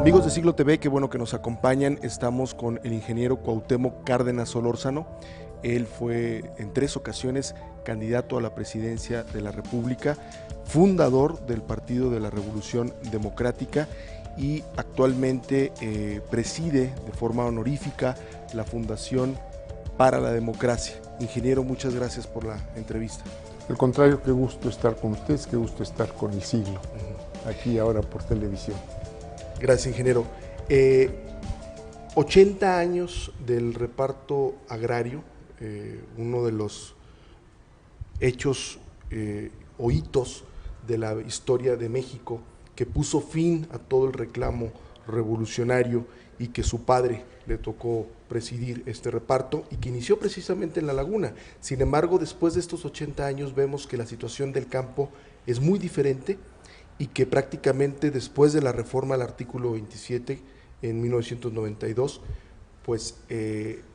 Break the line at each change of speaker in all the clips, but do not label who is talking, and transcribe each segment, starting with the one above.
Amigos de Siglo TV, qué bueno que nos acompañan. Estamos con el ingeniero Cuauhtémoc Cárdenas Solórzano. Él fue en 3 ocasiones candidato a la presidencia de la República, fundador del Partido de la Revolución Democrática y actualmente preside de forma honorífica la Fundación para la Democracia. Ingeniero, muchas gracias por la entrevista.
Al contrario, qué gusto estar con ustedes, qué gusto estar con el siglo, aquí ahora por televisión.
Gracias, ingeniero. 80 años del reparto agrario, uno de los hechos o hitos de la historia de México que puso fin a todo el reclamo revolucionario y que su padre le tocó presidir este reparto y que inició precisamente en La Laguna. Sin embargo, después de estos 80 años vemos que la situación del campo es muy diferente y que prácticamente después de la reforma al artículo 27 en 1992, pues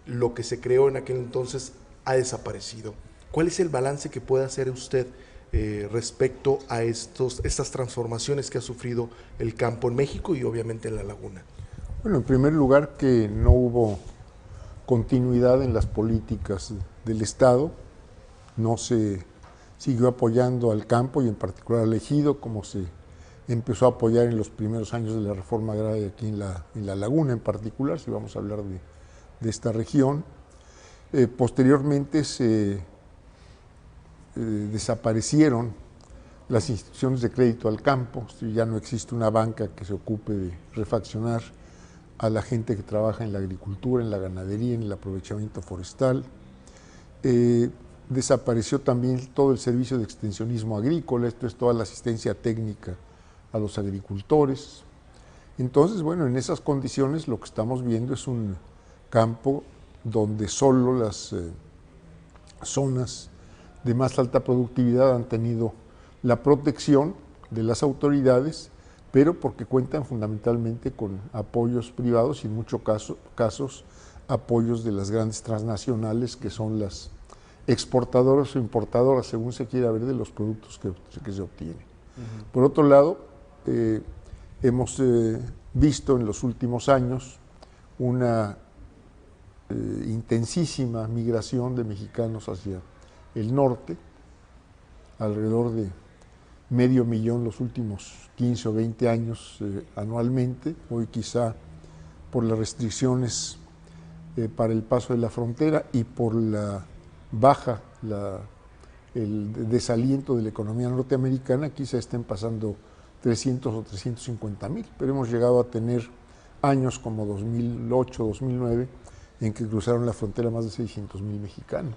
lo que se creó en aquel entonces ha desaparecido. ¿Cuál es el balance que puede hacer usted respecto a estas transformaciones que ha sufrido el campo en México y obviamente en La Laguna?
Bueno, en primer lugar, que no hubo continuidad en las políticas del Estado, no se siguió apoyando al campo y en particular al ejido, como se empezó a apoyar en los primeros años de la reforma agraria aquí en la Laguna en particular, si vamos a hablar de esta región. Posteriormente se desaparecieron las instituciones de crédito al campo, ya no existe una banca que se ocupe de refaccionar a la gente que trabaja en la agricultura, en la ganadería, en el aprovechamiento forestal. Desapareció también todo el servicio de extensionismo agrícola, esto es toda la asistencia técnica a los agricultores. Entonces, bueno, en esas condiciones lo que estamos viendo es un campo donde solo las zonas de más alta productividad han tenido la protección de las autoridades, pero porque cuentan fundamentalmente con apoyos privados y en muchos casos apoyos de las grandes transnacionales que son las exportadoras o importadoras, según se quiera ver, de los productos que se obtienen. Por otro lado, hemos visto en los últimos años una intensísima migración de mexicanos hacia el norte, alrededor de 500,000 los últimos 15 o 20 años anualmente. Hoy quizá por las restricciones para el paso de la frontera y por la baja, el desaliento de la economía norteamericana, quizá estén pasando 300 o 350,000, pero hemos llegado a tener años como 2008, 2009, en que cruzaron la frontera más de 600,000 mexicanos.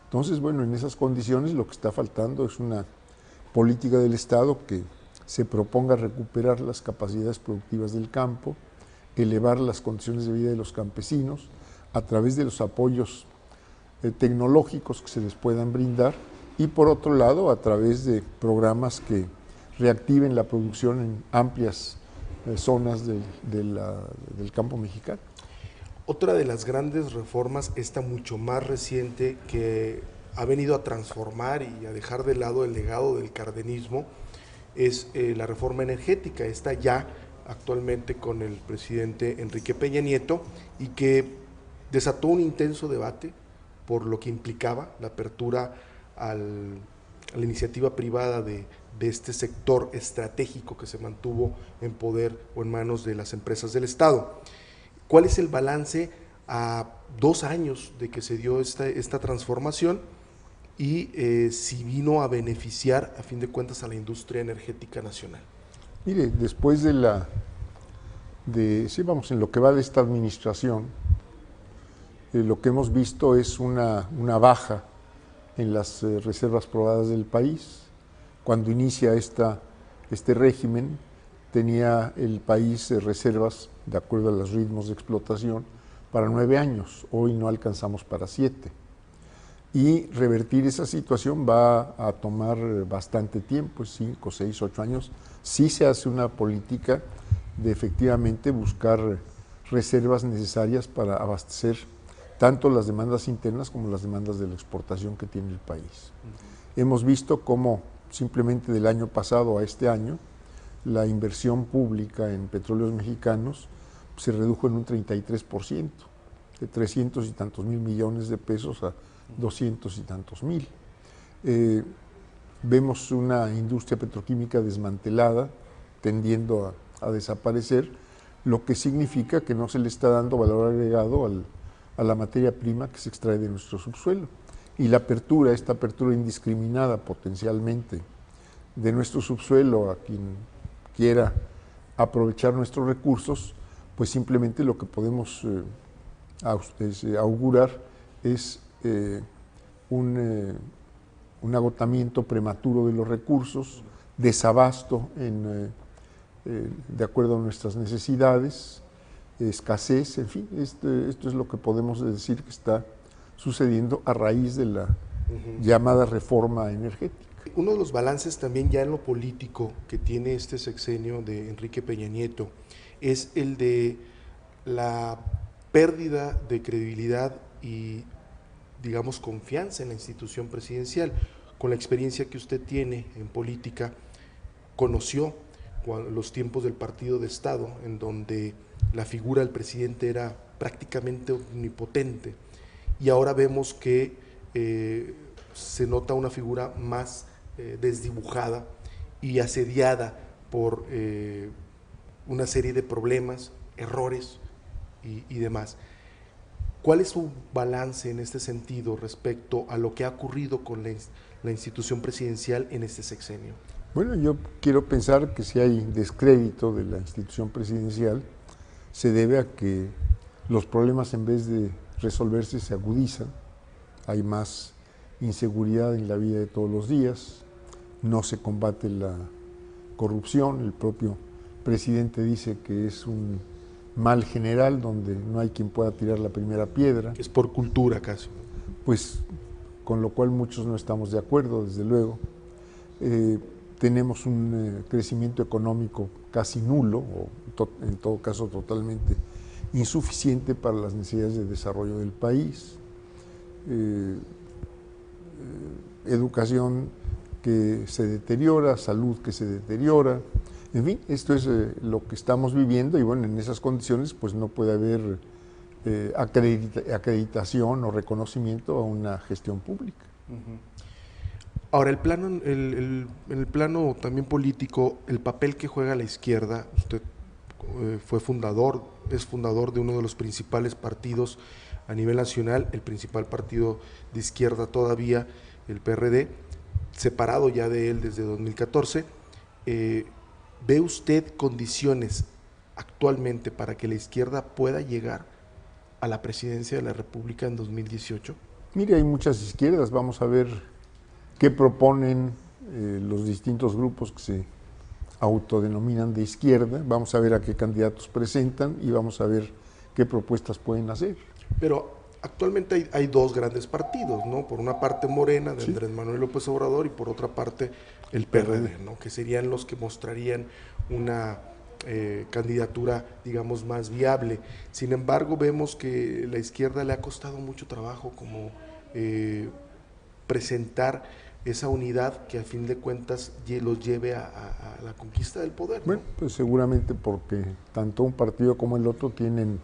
Entonces, bueno, en esas condiciones lo que está faltando es una política del Estado que se proponga recuperar las capacidades productivas del campo, elevar las condiciones de vida de los campesinos a través de los apoyos tecnológicos que se les puedan brindar y por otro lado a través de programas que reactiven la producción en amplias zonas del campo mexicano.
Otra de las grandes reformas, esta mucho más reciente, que ha venido a transformar y a dejar de lado el legado del cardenismo, es la reforma energética. Está ya actualmente con el presidente Enrique Peña Nieto y que desató un intenso debate por lo que implicaba la apertura a la iniciativa privada de este sector estratégico que se mantuvo en poder o en manos de las empresas del Estado. ¿Cuál es el balance a 2 años de que se dio esta transformación y si vino a beneficiar, a fin de cuentas, a la industria energética nacional?
Mire, después en lo que va de esta administración, lo que hemos visto es una baja en las reservas probadas del país. Cuando inicia este régimen, tenía el país reservas, de acuerdo a los ritmos de explotación, para 9 años. Hoy no alcanzamos para 7. Y revertir esa situación va a tomar bastante tiempo, 5, 6, 8 años. Sí se hace una política de efectivamente buscar reservas necesarias para abastecer tanto las demandas internas como las demandas de la exportación que tiene el país. Hemos visto cómo simplemente del año pasado a este año la inversión pública en petróleos mexicanos se redujo en un 33%, de 300 y tantos mil millones de pesos a 200 y tantos mil. Vemos una industria petroquímica desmantelada, tendiendo a desaparecer, lo que significa que no se le está dando valor agregado a la materia prima que se extrae de nuestro subsuelo. Y la apertura, esta apertura indiscriminada potencialmente de nuestro subsuelo a quien quiera aprovechar nuestros recursos, pues simplemente lo que podemos augurar es un agotamiento prematuro de los recursos, desabasto de acuerdo a nuestras necesidades, escasez, en fin, esto es lo que podemos decir que está sucediendo a raíz de la llamada reforma energética.
Uno de los balances también ya en lo político que tiene este sexenio de Enrique Peña Nieto es el de la pérdida de credibilidad y, digamos, confianza en la institución presidencial. Con la experiencia que usted tiene en política, conoció los tiempos del partido de Estado, en donde la figura del presidente era prácticamente omnipotente, y ahora vemos que se nota una figura más desdibujada y asediada por una serie de problemas, errores y demás. ¿Cuál es su balance en este sentido respecto a lo que ha ocurrido con la institución presidencial en este sexenio?
Bueno, yo quiero pensar que si hay descrédito de la institución presidencial, se debe a que los problemas, en vez de resolverse, se agudizan. Hay más inseguridad en la vida de todos los días, no se combate la corrupción. El propio presidente dice que es un mal general donde no hay quien pueda tirar la primera piedra.
Es por cultura casi.
Pues con lo cual muchos no estamos de acuerdo, desde luego. Tenemos un crecimiento económico casi nulo, o en todo caso totalmente insuficiente para las necesidades de desarrollo del país. Educación que se deteriora, salud que se deteriora. En fin, esto es lo que estamos viviendo, y bueno, en esas condiciones pues no puede haber acreditación o reconocimiento a una gestión pública.
Ahora, en el plano también político, el papel que juega la izquierda, usted es fundador de uno de los principales partidos a nivel nacional, el principal partido de izquierda todavía, el PRD, separado ya de él desde 2014. ¿Ve usted condiciones actualmente para que la izquierda pueda llegar a la presidencia de la República en 2018?
Mire, hay muchas izquierdas, vamos a ver qué proponen los distintos grupos que se autodenominan de izquierda, vamos a ver a qué candidatos presentan y vamos a ver qué propuestas pueden hacer.
Pero actualmente hay dos grandes partidos, ¿no? Por una parte Morena, de Andrés Manuel López Obrador, y por otra parte el PRD, ¿no? Que serían los que mostrarían una candidatura, digamos, más viable. Sin embargo, vemos que la izquierda le ha costado mucho trabajo como presentar esa unidad que a fin de cuentas los lleve a la conquista del poder, ¿no?
Bueno, pues seguramente porque tanto un partido como el otro tienen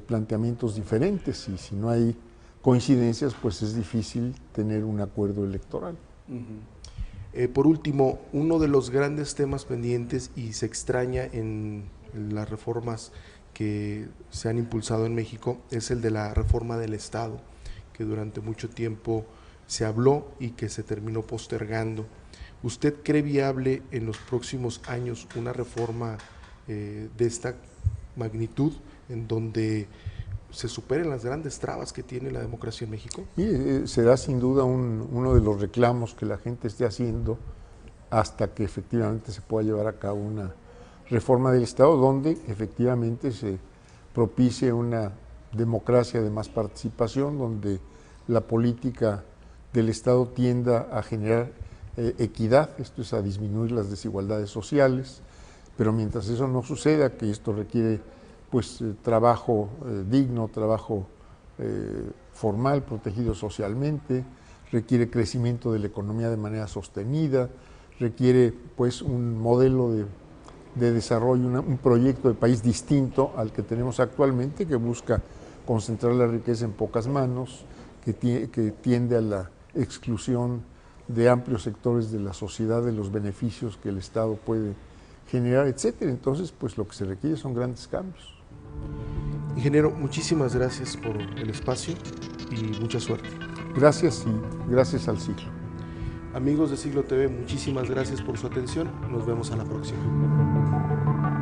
planteamientos diferentes, y si no hay coincidencias, pues es difícil tener un acuerdo electoral.
Por último, uno de los grandes temas pendientes y se extraña en las reformas que se han impulsado en México es el de la reforma del Estado, que durante mucho tiempo se habló y que se terminó postergando. ¿Usted cree viable en los próximos años una reforma de esta magnitud, en donde se superen las grandes trabas que tiene la democracia en México?
Y será sin duda uno de los reclamos que la gente esté haciendo hasta que efectivamente se pueda llevar a cabo una reforma del Estado donde efectivamente se propicie una democracia de más participación, donde la política del Estado tienda a generar equidad, esto es, a disminuir las desigualdades sociales, pero mientras eso no suceda, que esto requiere pues trabajo digno, trabajo formal, protegido socialmente, requiere crecimiento de la economía de manera sostenida, requiere pues un modelo de de desarrollo, un proyecto de país distinto al que tenemos actualmente, que busca concentrar la riqueza en pocas manos, que tiende a la exclusión de amplios sectores de la sociedad de los beneficios que el Estado puede generar, etcétera. Entonces, pues lo que se requiere son grandes cambios.
Ingeniero, muchísimas gracias por el espacio y mucha suerte.
Gracias y gracias al Siglo.
Amigos de Siglo TV, muchísimas gracias por su atención. Nos vemos a la próxima.